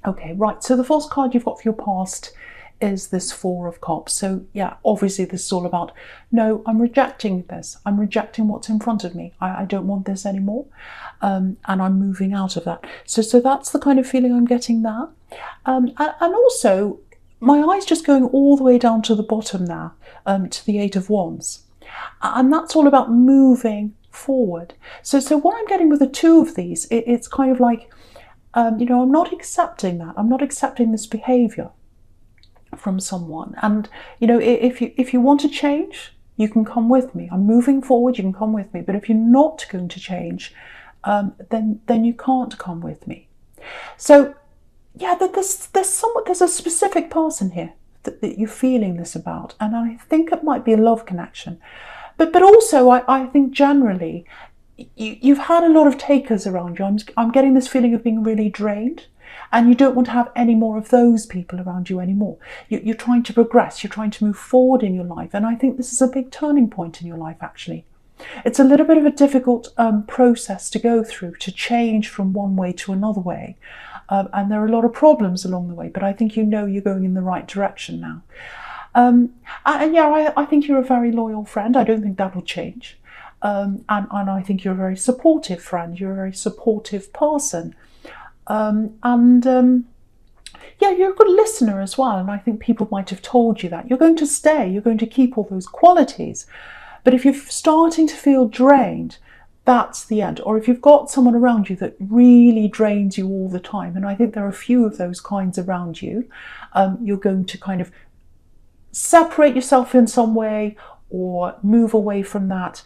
Okay, right. So the false card you've got for your past is this Four of Cups. So yeah, obviously this is all about, no, I'm rejecting this. I'm rejecting what's in front of me. I don't want this anymore. And I'm moving out of that. So that's the kind of feeling I'm getting there. And also, my eye's just going all the way down to the bottom now, to the Eight of Wands. And that's all about moving forward. So what I'm getting with the two of these, it's kind of like, I'm not accepting that. I'm not accepting this behavior from someone. And, if you want to change, you can come with me. I'm moving forward, you can come with me. But if you're not going to change, then you can't come with me. So, yeah, there's a specific person here that you're feeling this about. And I think it might be a love connection. But also, I think generally, you've had a lot of takers around you. I'm getting this feeling of being really drained, and you don't want to have any more of those people around you anymore. You're trying to progress, you're trying to move forward in your life, and I think this is a big turning point in your life, actually. It's a little bit of a difficult process to go through, to change from one way to another way, and there are a lot of problems along the way, but I think you're going in the right direction now. And yeah, I think you're a very loyal friend. I don't think that will change. And I think you're a very supportive friend. You're a very supportive person. Yeah, you're a good listener as well. And I think people might have told you that. You're going to stay. You're going to keep all those qualities. But if you're starting to feel drained, that's the end. Or if you've got someone around you that really drains you all the time, and I think there are a few of those kinds around you, you're going to kind of separate yourself in some way or move away from that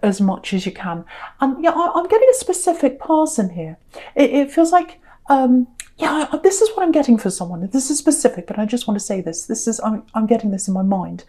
as much as you can. And yeah, I'm getting a specific person here. It feels like, this is what I'm getting for someone. This is specific, but I just want to say this. I'm getting this in my mind.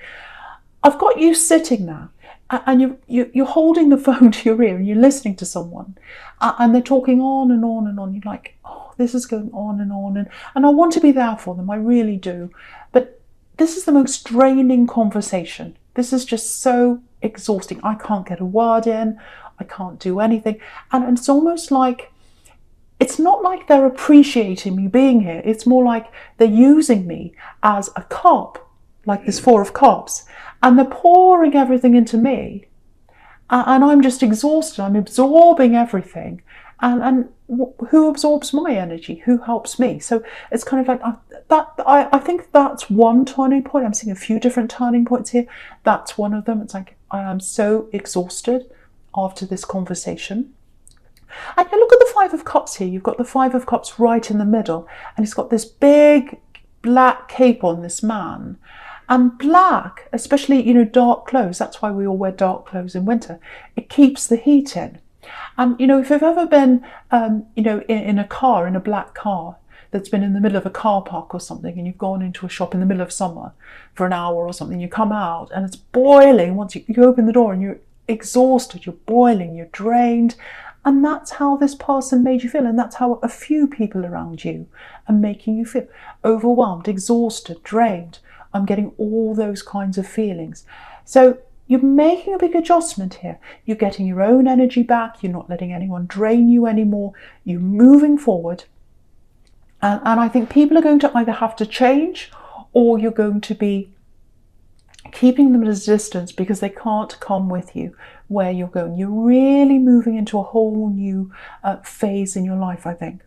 I've got you sitting there, and you're holding the phone to your ear, and you're listening to someone, and they're talking on and on and on. You're like, oh, this is going on, and I want to be there for them. I really do, but this is the most draining conversation. This is just so exhausting. I can't get a word in. I can't do anything. And it's almost like, it's not like they're appreciating me being here. It's more like they're using me as a cup, like this Four of Cups. And they're pouring everything into me. And I'm just exhausted. I'm absorbing everything. And who absorbs my energy? Who helps me? So it's kind of like that. I think that's one turning point. I'm seeing a few different turning points here. That's one of them. It's like, I am so exhausted after this conversation. And you look at the Five of Cups here. You've got the Five of Cups right in the middle, and he's got this big black cape on, this man. And black, especially, dark clothes. That's why we all wear dark clothes in winter. It keeps the heat in. And, if you've ever been, in a car, in a black car, that's been in the middle of a car park or something, and you've gone into a shop in the middle of summer for an hour or something, you come out and it's boiling. Once you open the door and you're exhausted, you're boiling, you're drained. And that's how this person made you feel. And that's how a few people around you are making you feel. Overwhelmed, exhausted, drained. I'm getting all those kinds of feelings. So you're making a big adjustment here. You're getting your own energy back. You're not letting anyone drain you anymore. You're moving forward. And I think people are going to either have to change, or you're going to be keeping them at a distance because they can't come with you where you're going. You're really moving into a whole new phase in your life, I think.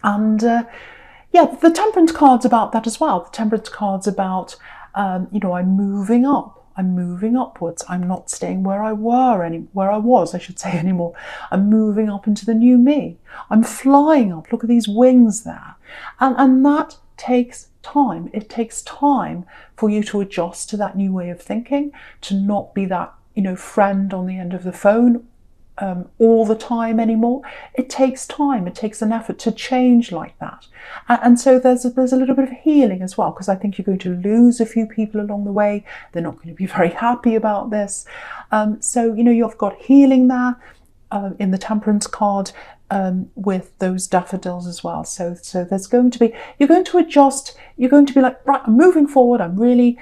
And the Temperance card's about that as well. The Temperance card's about, I'm moving up. I'm moving upwards. I'm not staying where I was, I should say, anymore. I'm moving up into the new me. I'm flying up. Look at these wings there. And that takes time. It takes time for you to adjust to that new way of thinking, to not be that, friend on the end of the phone all the time anymore. It takes time. It takes an effort to change like that. And so there's a little bit of healing as well, because I think you're going to lose a few people along the way. They're not going to be very happy about this. So, you've got healing there in the Temperance card. with those daffodils as well. So there's going to be, you're going to adjust, you're going to be like, right, I'm moving forward, I'm really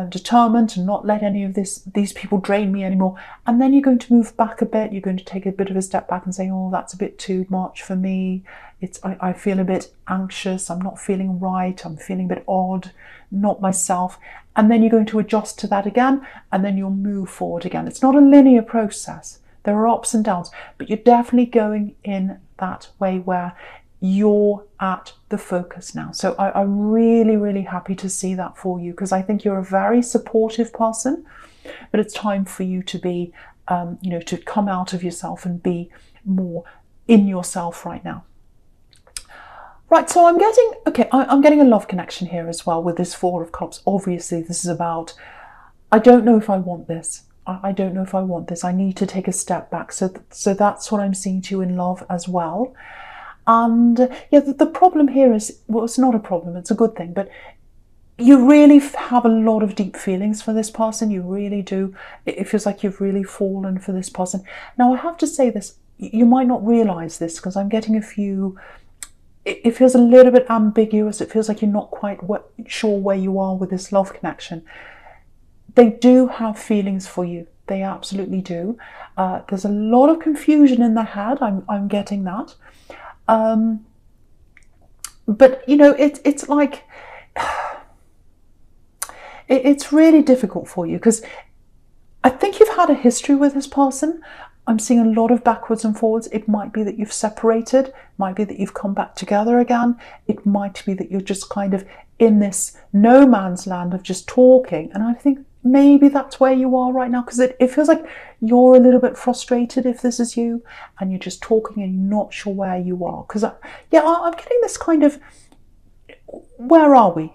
determined to not let any of these people drain me anymore. And then you're going to move back a bit, you're going to take a bit of a step back and say, oh, that's a bit too much for me. I feel a bit anxious, I'm not feeling right, I'm feeling a bit odd, not myself. And then you're going to adjust to that again, and then you'll move forward again. It's not a linear process. There are ups and downs, but you're definitely going in that way where you're at the focus now. So I'm really, really happy to see that for you, because I think you're a very supportive person, but it's time for you to be, to come out of yourself and be more in yourself right now. Right, so I'm getting a love connection here as well with this Four of Cups. Obviously, this is about, I don't know if I want this. I don't know if I want this. I need to take a step back. So that's what I'm seeing to you in love as well. And the problem here is, well, it's not a problem, it's a good thing, but you really have a lot of deep feelings for this person. You really do. It feels like you've really fallen for this person. Now, I have to say this, you might not realize this, because I'm getting a few, it feels a little bit ambiguous. It feels like you're not quite sure where you are with this love connection. They do have feelings for you. They absolutely do. There's a lot of confusion in their head. I'm getting that. But it's like, it's really difficult for you, because I think you've had a history with this person. I'm seeing a lot of backwards and forwards. It might be that you've separated. It might be that you've come back together again. It might be that you're just kind of in this no man's land of just talking. And I think maybe that's where you are right now, because it feels like you're a little bit frustrated if this is you, and you're just talking and you're not sure where you are. Because I'm getting this kind of, where are we?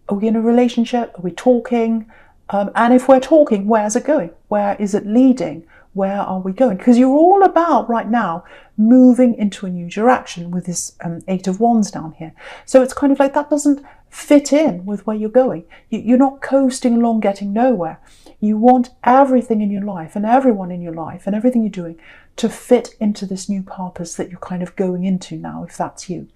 Are we in a relationship? Are we talking? And if we're talking, where's it going? Where is it leading? Where are we going? Because you're all about right now moving into a new direction with this Eight of Wands down here. So it's kind of like that doesn't fit in with where you're going. You're not coasting along getting nowhere. You want everything in your life and everyone in your life and everything you're doing to fit into this new purpose that you're kind of going into now, if that's you.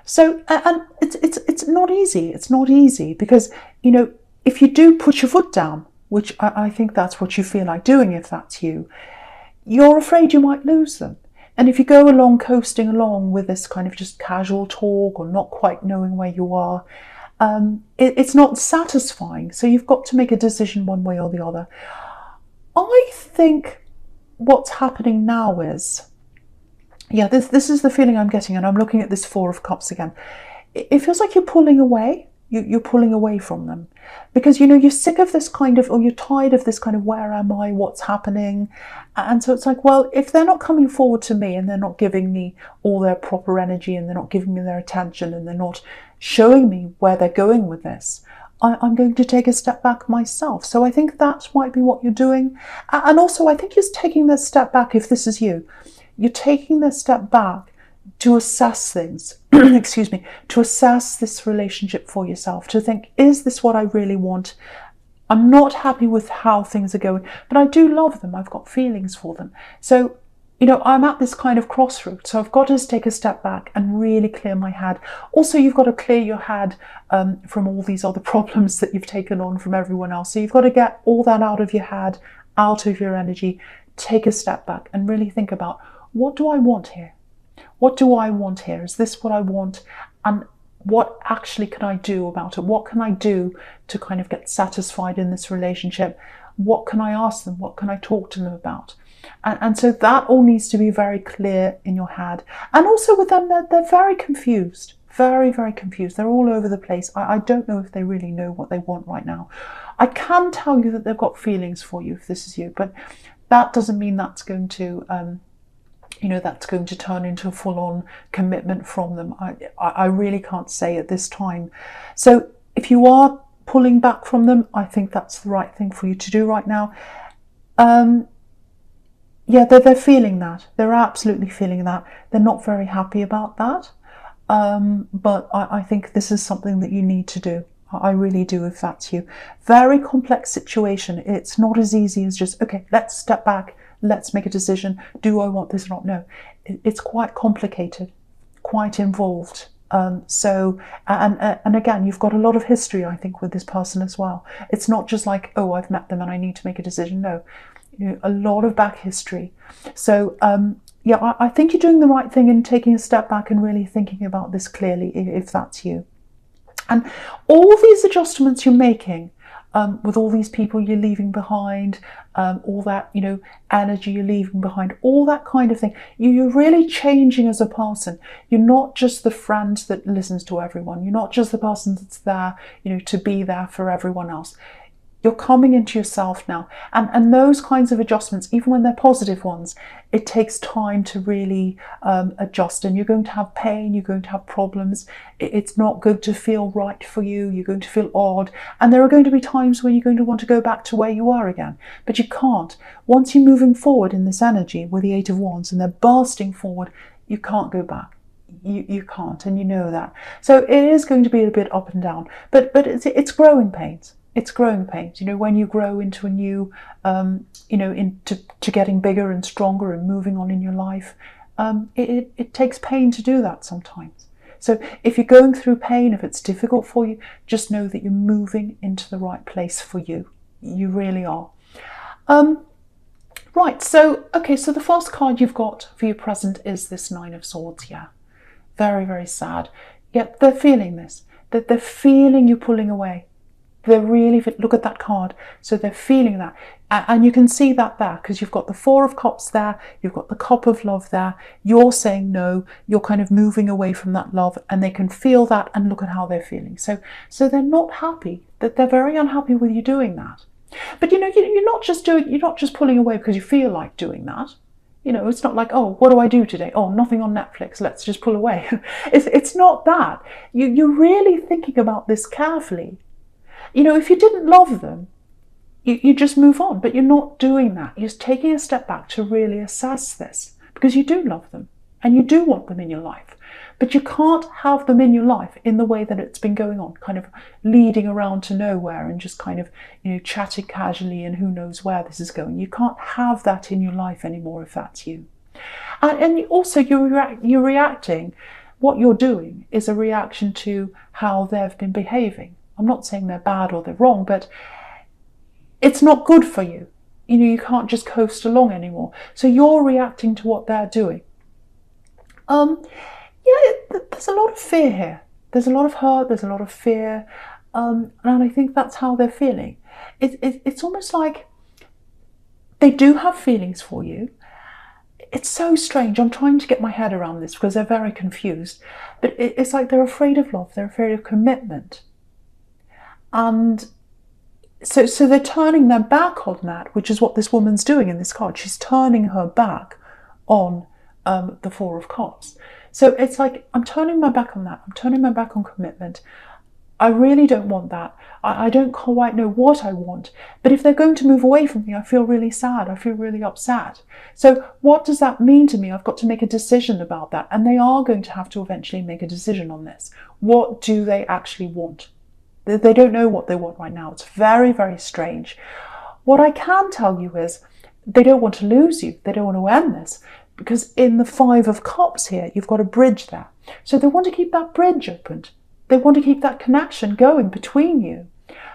So, and it's not easy. It's not easy because, if you do put your foot down, which I think that's what you feel like doing if that's you, you're afraid you might lose them. And if you go along coasting along with this kind of just casual talk or not quite knowing where you are, it's not satisfying. So you've got to make a decision one way or the other. I think what's happening now is, this is the feeling I'm getting, and I'm looking at this Four of Cups again. It feels like you're pulling away. You're pulling away from them because, you're sick of this kind of, or you're tired of this kind of, where am I, what's happening? And so it's like, well, if they're not coming forward to me and they're not giving me all their proper energy and they're not giving me their attention and they're not showing me where they're going with this, I'm going to take a step back myself. So I think that might be what you're doing. And also I think you're taking this step back, if this is you, you're taking this step back to assess things, to assess this relationship for yourself, to think, is this what I really want? I'm not happy with how things are going, but I do love them. I've got feelings for them. So, I'm at this kind of crossroads. So I've got to take a step back and really clear my head. Also, you've got to clear your head from all these other problems that you've taken on from everyone else. So you've got to get all that out of your head, out of your energy, take a step back and really think about, what do I want here? What do I want here? Is this what I want? And what actually can I do about it? What can I do to kind of get satisfied in this relationship? What can I ask them? What can I talk to them about? And so that all needs to be very clear in your head. And also with them, they're very confused. Very, very confused. They're all over the place. I don't know if they really know what they want right now. I can tell you that they've got feelings for you if this is you, but that doesn't mean that's going to that's going to turn into a full-on commitment from them. I really can't say at this time. So if you are pulling back from them, I think that's the right thing for you to do right now. They're feeling that. They're absolutely feeling that. They're not very happy about that. But I think this is something that you need to do. I really do, if that's you. Very complex situation. It's not as easy as just, okay, let's step back. let's make a decision. Do I want this or not? No, it's quite complicated, quite involved. And again, you've got a lot of history, I think, with this person as well. It's not just like, oh, I've met them and I need to make a decision. No, a lot of back history. So yeah, I think you're doing the right thing in taking a step back and really thinking about this clearly, if that's you. And all these adjustments you're making, with all these people you're leaving behind, all that, energy you're leaving behind, all that kind of thing, you're really changing as a person. You're not just the friend that listens to everyone. You're not just the person that's there, to be there for everyone else. You're coming into yourself now. And those kinds of adjustments, even when they're positive ones, it takes time to really adjust. And you're going to have pain, you're going to have problems. It's not going to feel right for you. You're going to feel odd. And there are going to be times when you're going to want to go back to where you were again. But you can't. Once you're moving forward in this energy with the Eight of Wands and they're bursting forward, you can't go back. You can't, and you know that. So it is going to be a bit up and down. But it's growing pains. It's growing pains. When you grow into a new, into getting bigger and stronger and moving on in your life, it takes pain to do that sometimes. So if you're going through pain, if it's difficult for you, just know that you're moving into the right place for you. You really are. Right, so the first card you've got for your present is this Nine of Swords. Yeah, very, very sad. Yet they're feeling this, that they're feeling you pulling away. They're really, look at that card. So they're feeling that. And you can see that there because you've got the Four of Cups there. You've got the Cup of Love there. You're saying no. You're kind of moving away from that love, and they can feel that, and look at how they're feeling. So they're not happy. That they're very unhappy with you doing that. But you're not just pulling away because you feel like doing that. It's not like, oh, what do I do today? Oh, nothing on Netflix. Let's just pull away. It's not that. You're really thinking about this carefully. If you didn't love them, you just move on, but you're not doing that. You're just taking a step back to really assess this because you do love them and you do want them in your life, but you can't have them in your life in the way that it's been going on, kind of leading around to nowhere and just kind of, chatting casually and who knows where this is going. You can't have that in your life anymore if that's you. And also you're reacting. What you're doing is a reaction to how they've been behaving. I'm not saying they're bad or they're wrong, but it's not good for you. You can't just coast along anymore. So you're reacting to what they're doing. There's a lot of fear here. There's a lot of hurt. There's a lot of fear. And I think that's how they're feeling. It's almost like they do have feelings for you. It's so strange. I'm trying to get my head around this because they're very confused. But it's like they're afraid of love. They're afraid of commitment. And so they're turning their back on that, which is what this woman's doing in this card. She's turning her back on the Four of Cups. So it's like, I'm turning my back on that. I'm turning my back on commitment. I really don't want that. I don't quite know what I want. But if they're going to move away from me, I feel really sad. I feel really upset. So what does that mean to me? I've got to make a decision about that. And they are going to have to eventually make a decision on this. What do they actually want? They don't know what they want right now. It's very, very strange. What I can tell you is they don't want to lose you. They don't want to end this. Because in the Five of Cups here, you've got a bridge there. So they want to keep that bridge opened. They want to keep that connection going between you.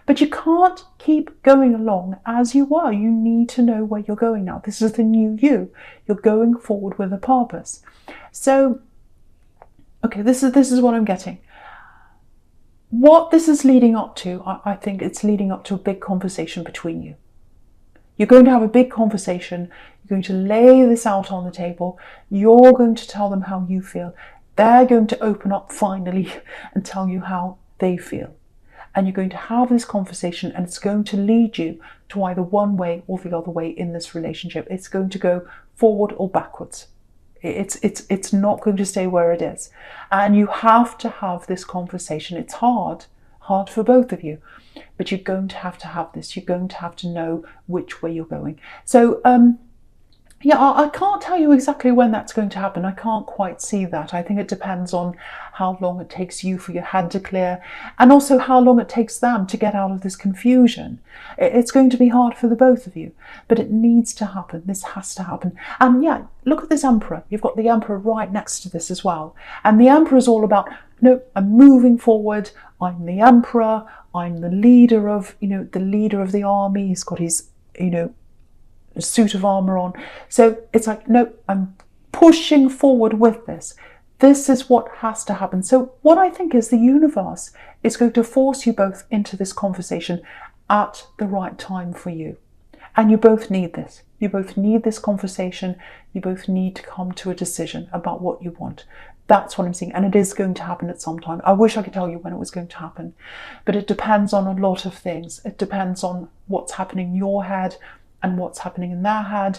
But you can't keep going along as you are. You need to know where you're going now. This is the new you. You're going forward with a purpose. So, this is what I'm getting. What this is leading up to, I think it's leading up to a big conversation between you. You're going to have a big conversation. You're going to lay this out on the table. You're going to tell them how you feel. They're going to open up finally and tell you how they feel. And you're going to have this conversation, and it's going to lead you to either one way or the other way in this relationship. It's going to go forward or backwards. It's not going to stay where it is. And you have to have this conversation. It's hard for both of you, but you're going to have this. You're going to have to know which way you're going. So Yeah, I can't tell you exactly when that's going to happen. I can't quite see that. I think it depends on how long it takes you for your head to clear, and also how long it takes them to get out of this confusion. It's going to be hard for the both of you, but it needs to happen. This has to happen. And yeah, look at this Emperor. You've got the Emperor right next to this as well. And the Emperor is all about, no, I'm moving forward. I'm the Emperor. I'm the leader of, the leader of the army. He's got his, a suit of armor on. So it's like, no, I'm pushing forward with this. This is what has to happen. So what I think is the universe is going to force you both into this conversation at the right time for you. And you both need this. You both need this conversation. You both need to come to a decision about what you want. That's what I'm seeing. And it is going to happen at some time. I wish I could tell you when it was going to happen. But it depends on a lot of things. It depends on what's happening in your head and what's happening in their head.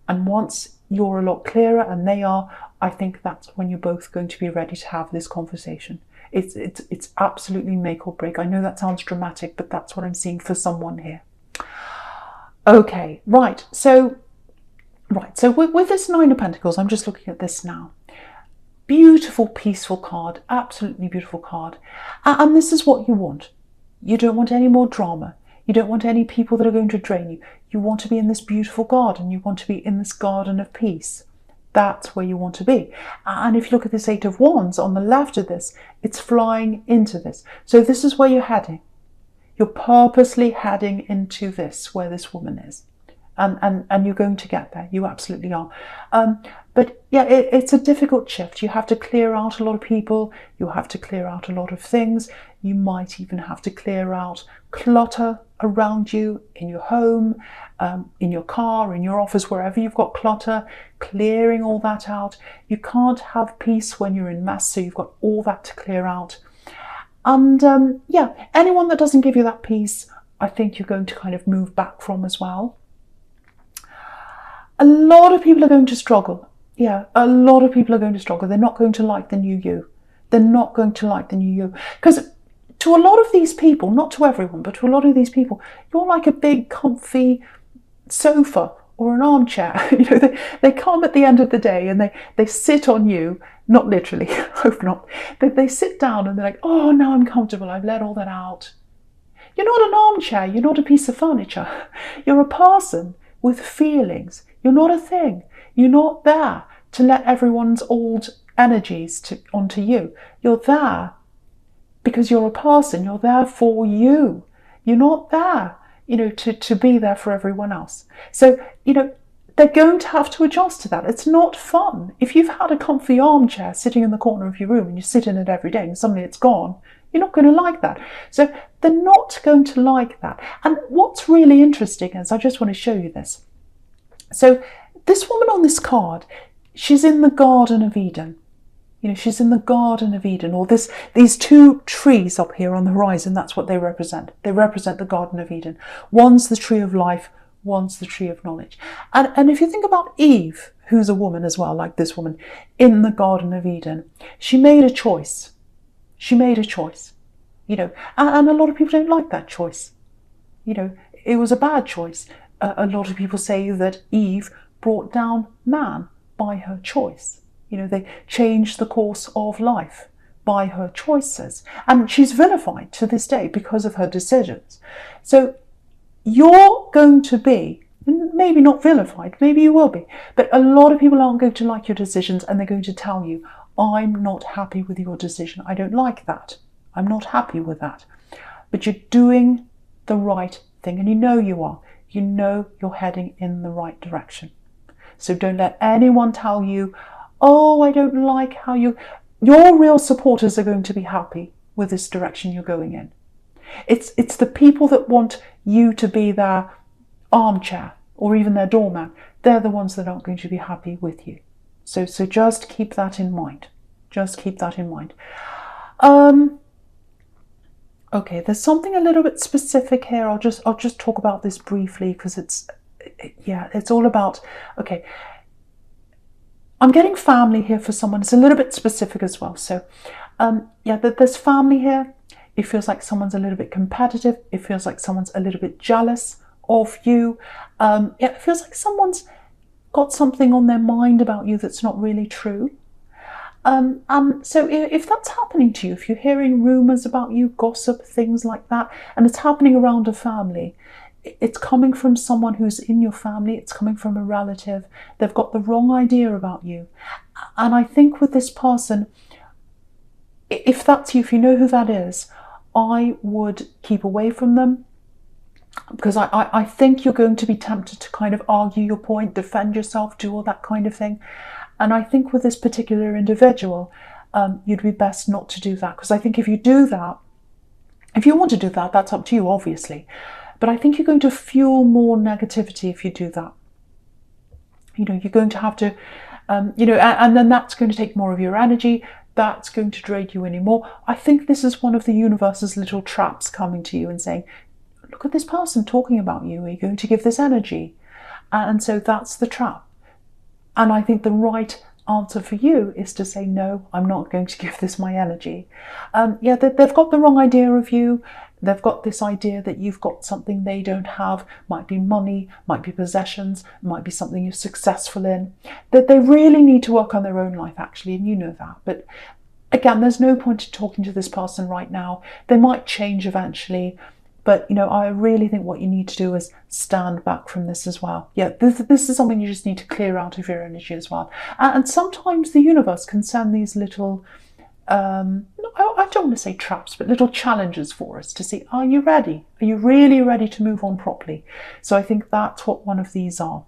And once you're a lot clearer and they are, I think that's when you're both going to be ready to have this conversation. It's absolutely make or break. I know that sounds dramatic, but that's what I'm seeing for someone here. Okay, right. So with this Nine of Pentacles, I'm just looking at this now. Beautiful, peaceful card, absolutely beautiful card. And this is what you want. You don't want any more drama. You don't want any people that are going to drain you. You want to be in this beautiful garden. You want to be in this garden of peace. That's where you want to be. And if you look at this Eight of Wands on the left of this, it's flying into this. So this is where you're heading. You're purposely heading into this, where this woman is. And you're going to get there. You absolutely are. But yeah, it's a difficult shift. You have to clear out a lot of people. You have to clear out a lot of things. You might even have to clear out clutter around you, in your home, in your car, in your office, wherever you've got clutter, clearing all that out. You can't have peace when you're in mess, so you've got all that to clear out. And yeah, anyone that doesn't give you that peace, I think you're going to kind of move back from as well. A lot of people are going to struggle. Yeah, a lot of people are going to struggle. They're not going to like the new you. They're not going to like the new you. Because to a lot of these people, not to everyone, but to a lot of these people, you're like a big comfy sofa or an armchair. They come at the end of the day and they sit on you, not literally, hope not. They sit down and they're like, oh, now I'm comfortable. I've let all that out. You're not an armchair. You're not a piece of furniture. You're a person with feelings. You're not a thing. You're not there to let everyone's old energies onto you. You're there because you're a person. You're there for you. You're not there, to be there for everyone else. So, they're going to have to adjust to that. It's not fun. If you've had a comfy armchair sitting in the corner of your room and you sit in it every day and suddenly it's gone, you're not going to like that. So they're not going to like that. And what's really interesting is, I just want to show you this. So this woman on this card, she's in the Garden of Eden. She's in the Garden of Eden, or these two trees up here on the horizon, that's what they represent. They represent the Garden of Eden. One's the tree of life, one's the tree of knowledge. And if you think about Eve, who's a woman as well, like this woman, in the Garden of Eden, she made a choice. She made a choice, and a lot of people don't like that choice. It was a bad choice. A lot of people say that Eve brought down man by her choice. They changed the course of life by her choices. And she's vilified to this day because of her decisions. So you're going to be, maybe not vilified, maybe you will be, but a lot of people aren't going to like your decisions, and they're going to tell you, I'm not happy with your decision. I don't like that. I'm not happy with that. But you're doing the right thing, and you are. You're heading in the right direction. So don't let anyone tell you, oh, I don't like how your real supporters are going to be happy with this direction you're going in. It's the people that want you to be their armchair or even their doorman. They're the ones that aren't going to be happy with you. So just keep that in mind. Just keep that in mind. Okay, there's something a little bit specific here. I'll just talk about this briefly because it's all about, okay. I'm getting family here for someone. It's a little bit specific as well. So, there's family here. It feels like someone's a little bit competitive. It feels like someone's a little bit jealous of you. It feels like someone's got something on their mind about you that's not really true. And so if that's happening to you, if you're hearing rumours about you, gossip, things like that, and it's happening around a family, it's coming from someone who's in your family, it's coming from a relative, they've got the wrong idea about you. And I think with this person, if that's you, if you know who that is, I would keep away from them, because I think you're going to be tempted to kind of argue your point, defend yourself, do all that kind of thing. And I think with this particular individual, you'd be best not to do that, because I think if you do that, if you want to do that, that's up to you, obviously. But I think you're going to fuel more negativity if you do that. You know, you're going to have to, you know, and then that's going to take more of your energy. That's going to drain you anymore. I think this is one of the universe's little traps coming to you and saying, look at this person talking about you. Are you going to give this energy? And so that's the trap. And I think the right answer for you is to say, no, I'm not going to give this my energy. Yeah, they've got the wrong idea of you. They've got this idea that you've got something they don't have. Might be money, might be possessions, might be something you're successful in. That they really need to work on their own life, actually, and you know that. But again, there's no point in talking to this person right now. They might change eventually. But, you know, I really think what you need to do is stand back from this as well. Yeah, this is something you just need to clear out of your energy as well. And sometimes the universe can send these little, I don't want to say traps, but little challenges for us to see, are you ready? Are you really ready to move on properly? So I think that's what one of these are.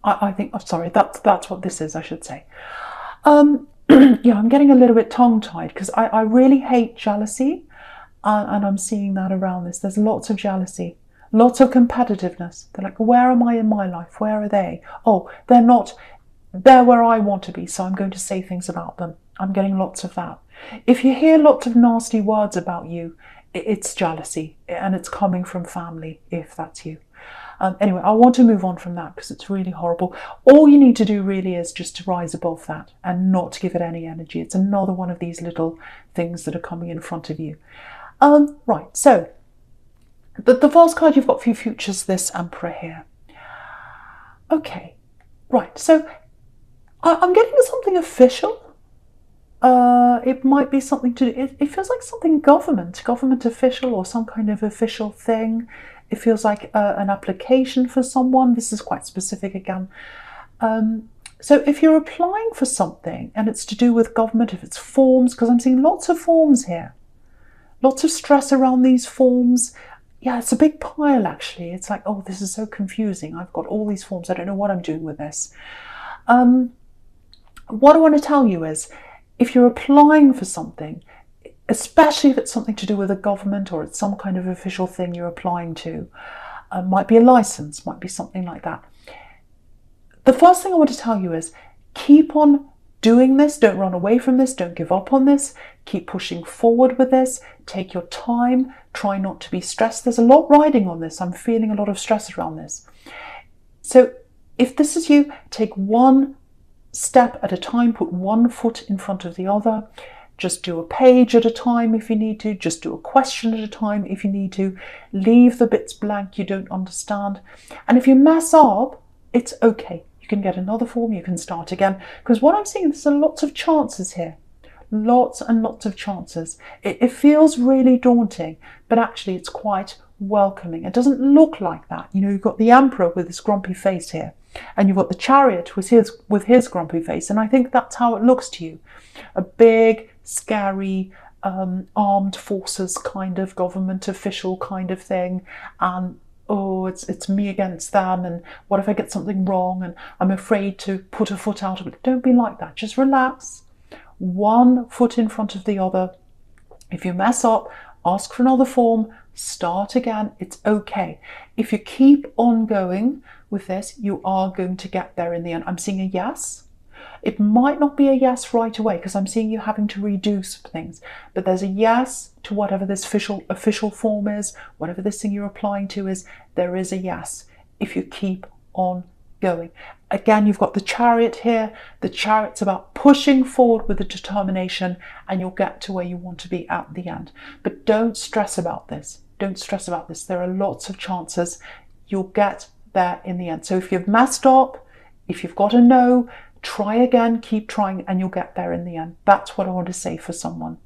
I think, oh, sorry, that's what this is, I should say. Yeah, I'm getting a little bit tongue-tied because I really hate jealousy. And I'm seeing that around this. There's lots of jealousy, lots of competitiveness. They're like, where am I in my life? Where are they? Oh, they're not, they're where I want to be, so I'm going to say things about them. I'm getting lots of that. If you hear lots of nasty words about you, it's jealousy, and it's coming from family, if that's you. Anyway, I want to move on from that because it's really horrible. All you need to do really is just to rise above that and not give it any energy. It's another one of these little things that are coming in front of you. Right, so the false card you've got for your future is this Emperor here. Okay, right, so I'm getting something official. It might be something to do, it feels like something government official or some kind of official thing. It feels like an application for someone. This is quite specific again. So if you're applying for something and it's to do with government, if it's forms, because I'm seeing lots of forms here. Lots of stress around these forms. Yeah, it's a big pile actually. It's like, oh, this is so confusing. I've got all these forms. I don't know what I'm doing with this. What I want to tell you is, if you're applying for something, especially if it's something to do with a government or it's some kind of official thing you're applying to, might be a license, might be something like that. The first thing I want to tell you is, keep on doing this. Don't run away from this. Don't give up on this. Keep pushing forward with this. Take your time. Try not to be stressed. There's a lot riding on this. I'm feeling a lot of stress around this. So if this is you, take one step at a time. Put one foot in front of the other. Just do a page at a time if you need to. Just do a question at a time if you need to. Leave the bits blank you don't understand. And if you mess up, it's okay. You can get another form, you can start again. Because what I'm seeing, there's lots of chances here. Lots and lots of chances. It feels really daunting, but actually it's quite welcoming. It doesn't look like that. You know, you've got the Emperor with this grumpy face here, and you've got the Chariot with his grumpy face, and I think that's how it looks to you. A big, scary, armed forces kind of government official kind of thing, and oh, it's me against them, and what if I get something wrong, and I'm afraid to put a foot out of it. Don't be like that. Just relax. One foot in front of the other. If you mess up, ask for another form, start again. It's okay. If you keep on going with this, you are going to get there in the end. I'm seeing a yes. It might not be a yes right away because I'm seeing you having to redo some things, but there's a yes to whatever this official form is, whatever this thing you're applying to is, there is a yes if you keep on going. Again, you've got the Chariot here. The Chariot's about pushing forward with the determination, and you'll get to where you want to be at the end. But don't stress about this. Don't stress about this. There are lots of chances you'll get there in the end. So if you've messed up, If you've got a no, try again, keep trying, and you'll get there in the end. That's what I want to say for someone.